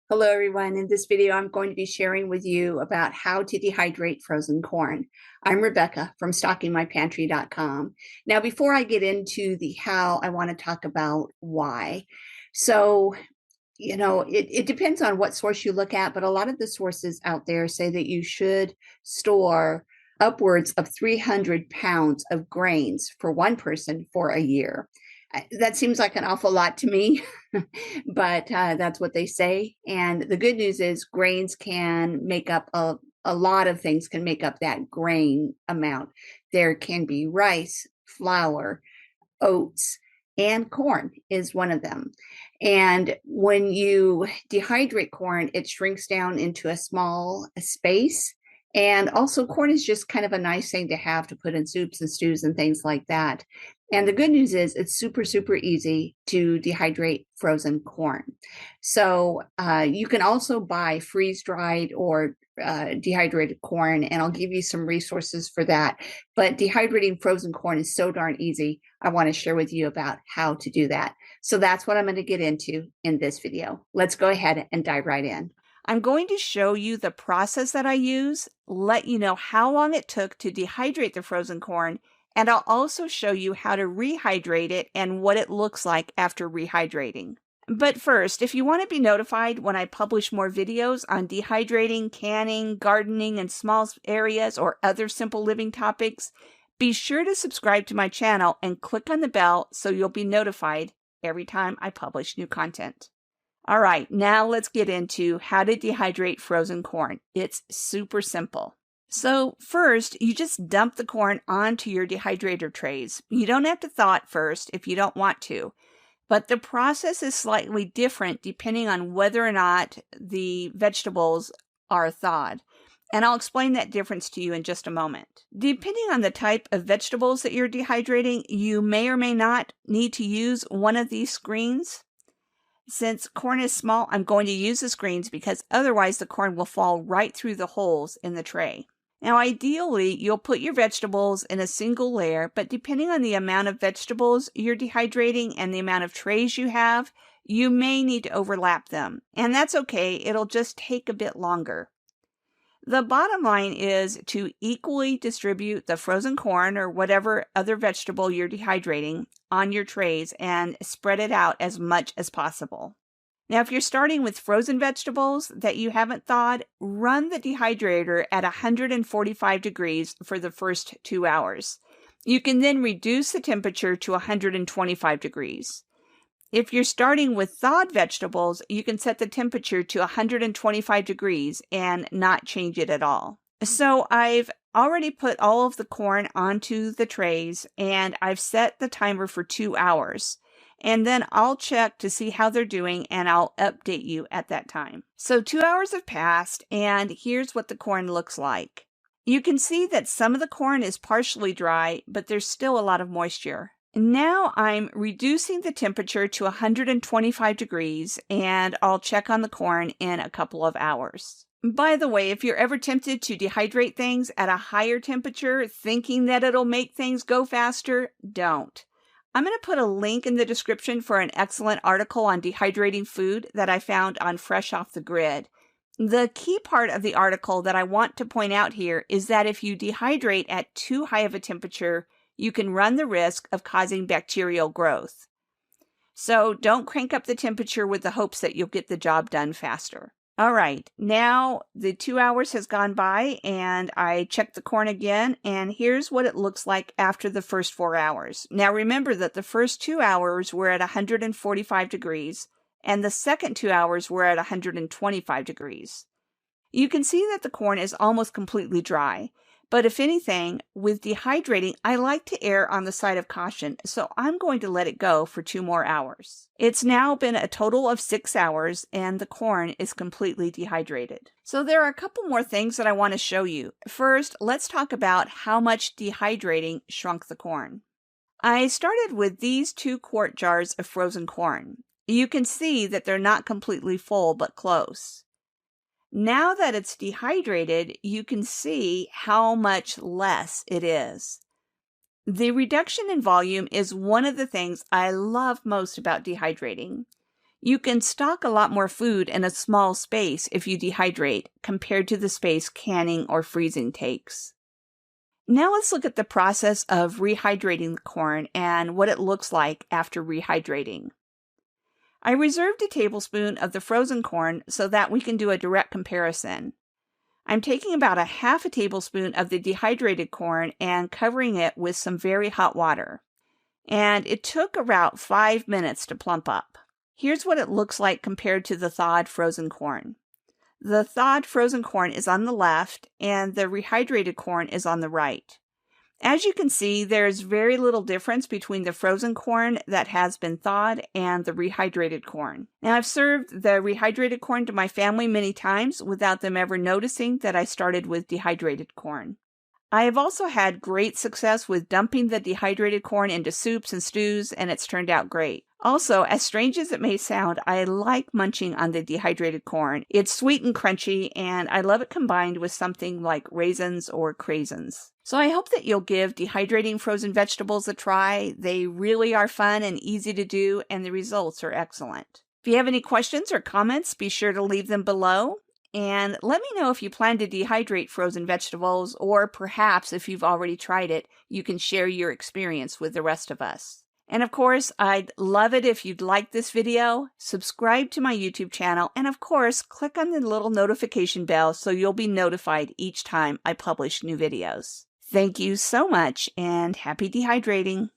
Hello everyone. In this video, I'm going to be sharing with you about how to dehydrate frozen corn. I'm Rebecca from stockingmypantry.com. Now, before I get into the how, I want to talk about why. So, it depends on what source you look at, but a lot of the sources out there say that you should store upwards of 300 pounds of grains for one person for a year. That seems like an awful lot to me, but that's what they say. And the good news is grains can make up a lot of things can make up that grain amount. There can be rice, flour, oats, and corn is one of them. And when you dehydrate corn, it shrinks down into a small space. And also, corn is just kind of a nice thing to have to put in soups and stews and things like that. And the good news is it's super, super easy to dehydrate frozen corn. So you can also buy freeze-dried or dehydrated corn, and I'll give you some resources for that. But dehydrating frozen corn is so darn easy. I want to share with you about how to do that. So that's what I'm going to get into in this video. Let's go ahead and dive right in. I'm going to show you the process that I use, let you know how long it took to dehydrate the frozen corn, and I'll also show you how to rehydrate it and what it looks like after rehydrating. But first, if you want to be notified when I publish more videos on dehydrating, canning, gardening, and small areas or other simple living topics, be sure to subscribe to my channel and click on the bell so you'll be notified every time I publish new content. All right, now let's get into how to dehydrate frozen corn. It's super simple. So first, you just dump the corn onto your dehydrator trays. You don't have to thaw it first if you don't want to, but the process is slightly different depending on whether or not the vegetables are thawed. And I'll explain that difference to you in just a moment. Depending on the type of vegetables that you're dehydrating, you may or may not need to use one of these screens. Since corn is small, I'm going to use the screens because otherwise the corn will fall right through the holes in the tray. Now, ideally, you'll put your vegetables in a single layer, but depending on the amount of vegetables you're dehydrating and the amount of trays you have, you may need to overlap them. And that's okay, it'll just take a bit longer. The bottom line is to equally distribute the frozen corn or whatever other vegetable you're dehydrating on your trays and spread it out as much as possible. Now, if you're starting with frozen vegetables that you haven't thawed, run the dehydrator at 145 degrees for the first 2 hours. You can then reduce the temperature to 125 degrees. If you're starting with thawed vegetables, you can set the temperature to 125 degrees and not change it at all. So I've already put all of the corn onto the trays and I've set the timer for 2 hours. And then I'll check to see how they're doing and I'll update you at that time. So 2 hours have passed and here's what the corn looks like. You can see that some of the corn is partially dry, but there's still a lot of moisture. Now I'm reducing the temperature to 125 degrees and I'll check on the corn in a couple of hours. By the way, if you're ever tempted to dehydrate things at a higher temperature, thinking that it'll make things go faster, don't. I'm going to put a link in the description for an excellent article on dehydrating food that I found on Fresh Off the Grid. The key part of the article that I want to point out here is that if you dehydrate at too high of a temperature, you can run the risk of causing bacterial growth. So don't crank up the temperature with the hopes that you'll get the job done faster. All right, now the 2 hours has gone by and I checked the corn again and here's what it looks like after the first 4 hours. Now remember that the first 2 hours were at 145 degrees and the second 2 hours were at 125 degrees. You can see that the corn is almost completely dry. But if anything, with dehydrating, I like to err on the side of caution, so I'm going to let it go for 2 more hours. It's now been a total of 6 hours, and the corn is completely dehydrated. So there are a couple more things that I want to show you. First, let's talk about how much dehydrating shrunk the corn. I started with these 2 quart jars of frozen corn. You can see that they're not completely full, but close. Now that it's dehydrated, you can see how much less it is. The reduction in volume is one of the things I love most about dehydrating. You can stock a lot more food in a small space if you dehydrate compared to the space canning or freezing takes. Now let's look at the process of rehydrating the corn and what it looks like after rehydrating. I reserved a tablespoon of the frozen corn so that we can do a direct comparison. I'm taking about a half a tablespoon of the dehydrated corn and covering it with some very hot water. And it took about 5 minutes to plump up. Here's what it looks like compared to the thawed frozen corn. The thawed frozen corn is on the left and the rehydrated corn is on the right. As you can see, there's very little difference between the frozen corn that has been thawed and the rehydrated corn. Now, I've served the rehydrated corn to my family many times without them ever noticing that I started with dehydrated corn. I have also had great success with dumping the dehydrated corn into soups and stews, and it's turned out great. Also, as strange as it may sound, I like munching on the dehydrated corn. It's sweet and crunchy, and I love it combined with something like raisins or craisins. So I hope that you'll give dehydrating frozen vegetables a try. They really are fun and easy to do, and the results are excellent. If you have any questions or comments, be sure to leave them below. And let me know if you plan to dehydrate frozen vegetables, or perhaps if you've already tried it, you can share your experience with the rest of us. And of course, I'd love it if you'd like this video, subscribe to my YouTube channel, and of course, click on the little notification bell so you'll be notified each time I publish new videos. Thank you so much, and happy dehydrating!